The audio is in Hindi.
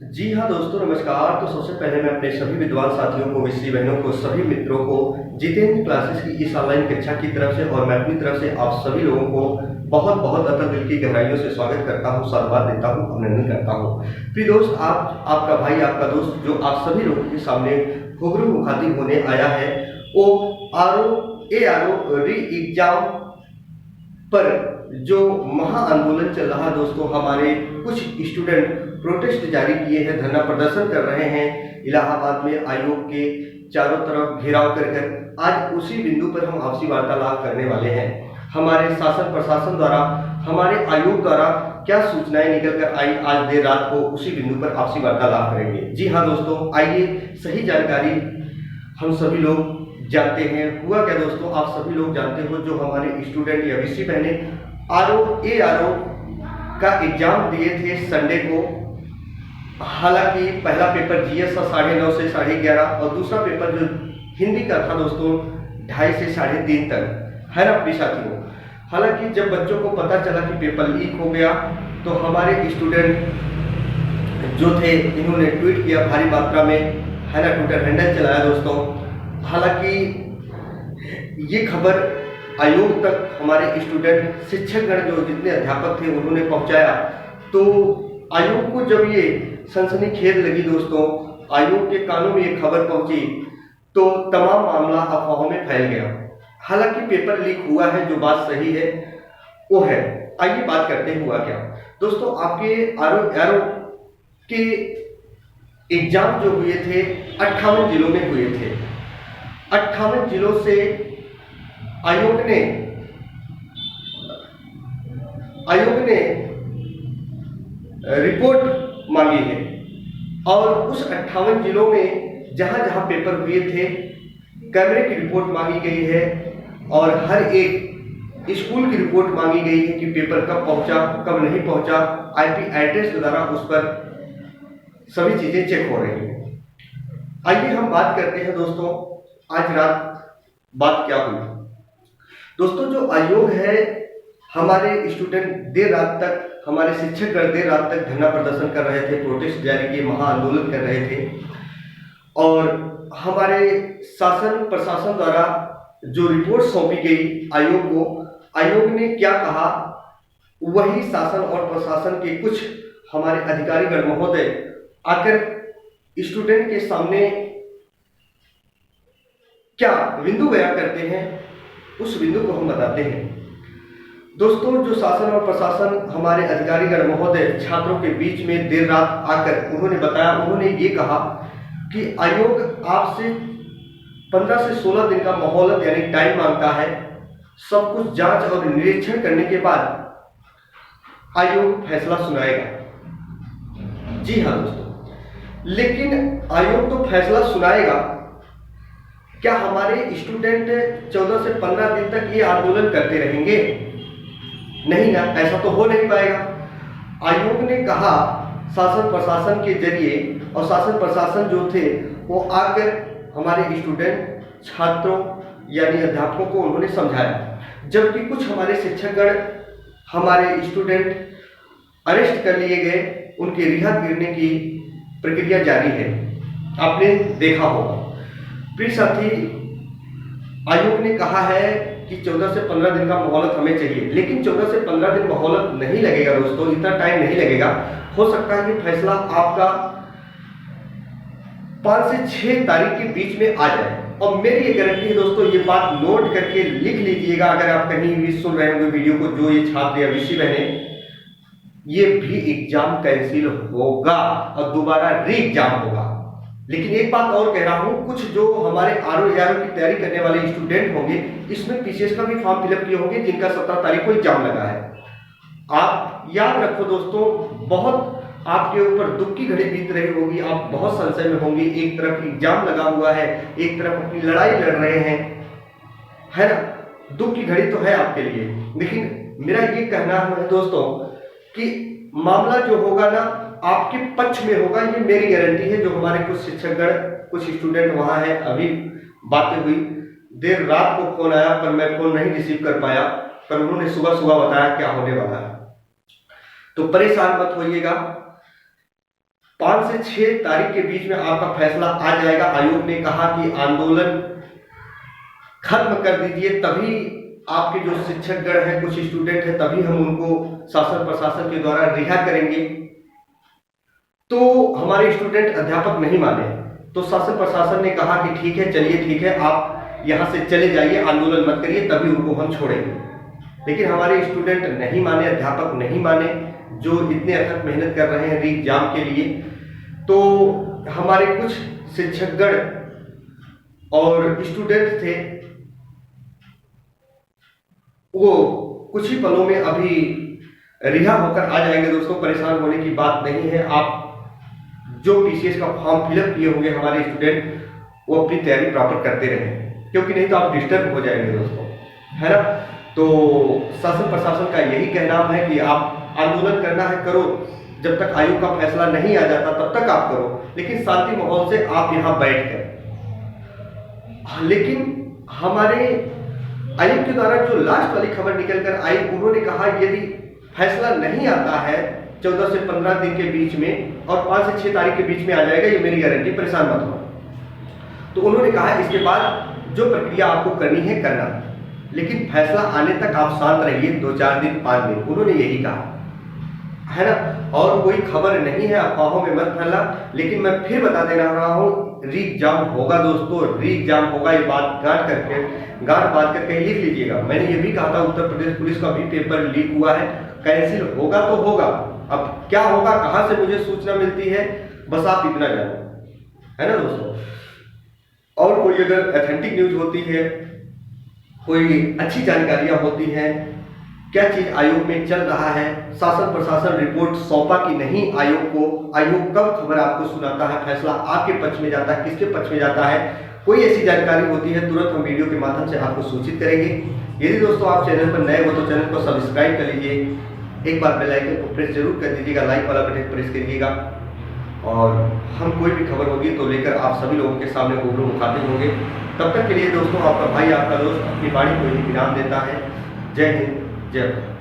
जी हाँ दोस्तों, नमस्कार। तो सबसे पहले मैं अपने सभी विद्वान साथियों को, मिस्त्री बहनों को, सभी मित्रों को जितेंद्र क्लासेस की इस ऑनलाइन कक्षा की तरफ से और मैं अपनी तरफ से आप सभी लोगों को बहुत बहुत अतः दिल की गहराइयों से स्वागत करता हूँ, साधुवाद देता हूँ, अभिनंदन करता हूँ। प्रिय दोस्त, आपका भाई, आपका दोस्त जो आप सभी लोगों के सामने रूबरू मुखातिब होने आया है, वो आर ओ री एग्जाम पर जो महा आंदोलन चल रहा है दोस्तों, हमारे कुछ स्टूडेंट प्रोटेस्ट जारी किए हैं, धरना प्रदर्शन कर रहे हैं इलाहाबाद में आयोग के चारों तरफ घेराव कर आज उसी बिंदु पर हम आपसी वार्तालाप करने वाले हैं। हमारे शासन प्रशासन द्वारा, हमारे आयोग द्वारा क्या सूचनाएं निकल कर आई, आज देर रात को उसी बिंदु पर आपसी वार्तालाप करेंगे। जी हाँ दोस्तों, आइए सही जानकारी हम सभी लोग जानते हैं। हुआ क्या दोस्तों, आप सभी लोग जानते हो, जो हमारे स्टूडेंट या विषय बहने आर ओ का एग्जाम दिए थे संडे को। हालांकि पहला पेपर जीएस था 9:30 से 11:30 और दूसरा पेपर जो हिंदी का था दोस्तों 2:30 से 3:30 तक, है ना प्रिय साथियों। हालांकि जब बच्चों को पता चला कि पेपर लीक हो गया तो हमारे स्टूडेंट जो थे इन्होंने ट्वीट किया भारी मात्रा में, है ना, ट्विटर हैंडल चलाया दोस्तों। हालांकि ये खबर आयोग तक हमारे स्टूडेंट, शिक्षकगण जो जितने अध्यापक थे उन्होंने पहुंचाया, तो आयोग को जब ये सनसनीखेज लगी दोस्तों, आयोग के कानों में ये खबर पहुंची तो तमाम मामला अफवाहों में फैल गया। हालांकि पेपर लीक हुआ है, जो बात सही है वो है। आइए बात करते हैं हुआ क्या दोस्तों। आपके आर के एग्जाम जो हुए थे 58 जिलों में हुए थे। 58 जिलों से आयोग ने रिपोर्ट मांगी है और उस 58 जिलों में जहां जहां पेपर हुए थे कैमरे की रिपोर्ट मांगी गई है और हर एक स्कूल की रिपोर्ट मांगी गई है कि पेपर कब पहुंचा, कब नहीं पहुंचा। आईपी एड्रेस के द्वारा उस पर सभी चीजें चेक हो रही हैं। आइए हम बात करते हैं दोस्तों, आज रात बात क्या हुई दोस्तों। जो आयोग है, हमारे स्टूडेंट देर रात तक, हमारे शिक्षकगण देर रात तक धरना प्रदर्शन कर रहे थे, प्रोटेस्ट जारी किए, महा आंदोलन कर रहे थे और हमारे शासन प्रशासन द्वारा जो रिपोर्ट सौंपी गई आयोग को, आयोग ने क्या कहा, वही शासन और प्रशासन के कुछ हमारे अधिकारीगण महोदय आकर स्टूडेंट के सामने क्या बिंदु बयां करते हैं, उस बिंदु को हम बताते हैं दोस्तों। जो शासन और प्रशासन, हमारे अधिकारीगण महोदय छात्रों के बीच में देर रात आकर उन्होंने बताया, उन्होंने ये कहा कि आयोग आपसे 15 से 16 दिन का मोहलत यानी टाइम मांगता है। सब कुछ जांच और निरीक्षण करने के बाद आयोग फैसला सुनाएगा। जी हाँ दोस्तों, लेकिन आयोग तो फैसला सुनाएगा, क्या हमारे स्टूडेंट 14 से 15 दिन तक ये आंदोलन करते रहेंगे? नहीं ना, ऐसा तो हो नहीं पाएगा। आयोग ने कहा शासन प्रशासन के जरिए, और शासन प्रशासन जो थे वो आकर हमारे स्टूडेंट, छात्रों यानी अध्यापकों को उन्होंने समझाया, जबकि कुछ हमारे शिक्षकगण, हमारे स्टूडेंट अरेस्ट कर लिए गए, उनके रिहा करने की प्रक्रिया जारी है, आपने देखा होगा। प्रिय साथी, आयोग ने कहा है कि 14 से 15 दिन का मोहलत हमें चाहिए, लेकिन 14 से 15 दिन मोहलत नहीं लगेगा दोस्तों, इतना टाइम नहीं लगेगा। हो सकता है कि फैसला आपका 5 से 6 तारीख के बीच में आ जाए। और मेरी ये गारंटी है दोस्तों, ये बात नोट करके लिख लीजिएगा, अगर आप कहीं भी सुन रहे होंगे वीडियो को, जो ये छात्र या विषय बहने, ये भी एग्जाम कैंसिल होगा और दोबारा री एग्जाम होगा। लेकिन एक बात और कह रहा हूं, कुछ जो हमारे आर ओ की तैयारी करने वाले स्टूडेंट होंगे, इसमें पीसीएस का भी फॉर्म फिलअप किए होंगे, जिनका 17 तारीख को एग्जाम लगा है। आप याद रखो दोस्तों, बहुत आपके ऊपर दुख की घड़ी बीत रही होगी, आप बहुत संशय में होंगे। एक तरफ एग्जाम लगा हुआ है, एक तरफ अपनी लड़ाई लड़ रहे हैं, है ना, दुख की घड़ी तो है आपके लिए। लेकिन मेरा ये कहना है दोस्तों कि मामला जो होगा ना, आपके पक्ष में होगा, ये मेरी गारंटी है। जो हमारे कुछ शिक्षकगण, कुछ स्टूडेंट वहां हैं, अभी बातें हुई, देर रात को फोन आया पर मैं फोन नहीं रिसीव कर पाया, पर उन्होंने सुबह सुबह बताया क्या होने वाला है। तो परेशान मत होइएगा, 5 से 6 तारीख के बीच में आपका फैसला आ जाएगा। आयोग ने कहा कि आंदोलन खत्म कर दीजिए, तभी आपके जो शिक्षकगण हैं, कुछ स्टूडेंट हैं, तभी हम उनको शासन प्रशासन के द्वारा रिहा करेंगे। तो हमारे स्टूडेंट अध्यापक नहीं माने, तो शासन प्रशासन ने कहा कि ठीक है, चलिए ठीक है, आप यहाँ से चले जाइए, आंदोलन मत करिए, तभी उनको हम छोड़ेंगे। लेकिन हमारे स्टूडेंट नहीं माने, अध्यापक नहीं माने, जो इतने अथक मेहनत कर रहे हैं री एग्जाम के लिए। तो हमारे कुछ शिक्षकगण और स्टूडेंट थे, वो कुछ ही पलों में अभी रिहा होकर आ जाएंगे। दोस्तों, परेशान होने की बात नहीं है। आप जो पीसीएस का फॉर्म फिलअप किए होंगे हमारे स्टूडेंट, वो अपनी तैयारी प्रॉपर करते रहें, क्योंकि नहीं तो आप डिस्टर्ब हो जाएंगे दोस्तों, है ना। तो शासन प्रशासन का यही कहना है कि आप आंदोलन करना है करो, जब तक आयोग का फैसला नहीं आ जाता तब तक आप करो, लेकिन शांति माहौल से आप यहाँ बैठ कर। लेकिन हमारे आयोग के द्वारा जो लास्ट वाली खबर निकल कर आई, उन्होंने कहा यदि फैसला नहीं आता है 14 से 15 दिन के बीच में और 5 से 6 तारीख के बीच में आ जाएगा, ये मेरी गारंटी, परेशान मत हो। तो उन्होंने कहा इसके बाद जो प्रक्रिया आपको करनी है करना, लेकिन फैसला आने तक आप शांत रहिए, 2-4 दिन 5 दिन, उन्होंने यही कहा, है ना। और कोई खबर नहीं है, अफवाहों में मत फैला। लेकिन मैं फिर बता दे रहा हूँ, री एग्जाम होगा दोस्तों, री एग्जाम होगा, ये बात गांठ बांध कर कहीं लिख लीजिएगा। मैंने ये भी कहा था, उत्तर प्रदेश पुलिस का भी पेपर लीक हुआ है, कैंसिल होगा तो होगा। अब क्या होगा, कहां से मुझे सूचना मिलती है, बस आप इतना जानो, है ना दोस्तों। और कोई अगर ऑथेंटिक न्यूज होती है, कोई अच्छी जानकारियां होती हैं, क्या चीज आयोग में चल रहा है, शासन प्रशासन रिपोर्ट सौंपा कि नहीं आयोग को, आयोग कब खबर आपको सुनाता है, फैसला आपके पक्ष में जाता है, किसके पक्ष में जाता है, कोई ऐसी जानकारी होती है, तुरंत हम वीडियो के माध्यम से आपको सूचित करेंगे। यदि दोस्तों आप चैनल पर नए हो तो चैनल को सब्सक्राइब कर लीजिए, एक बार बेल आइकन को प्रेस जरूर कर दीजिएगा, लाइक वाला बटन प्रेस करिएगा, और हम कोई भी खबर होगी तो लेकर आप सभी लोगों के सामने रूबरू मुखातिब होंगे। तब तक के लिए दोस्तों, आपका भाई, आपका दोस्त अपनी वाणी को ही विराम देता है। जय हिंद, जय भारत।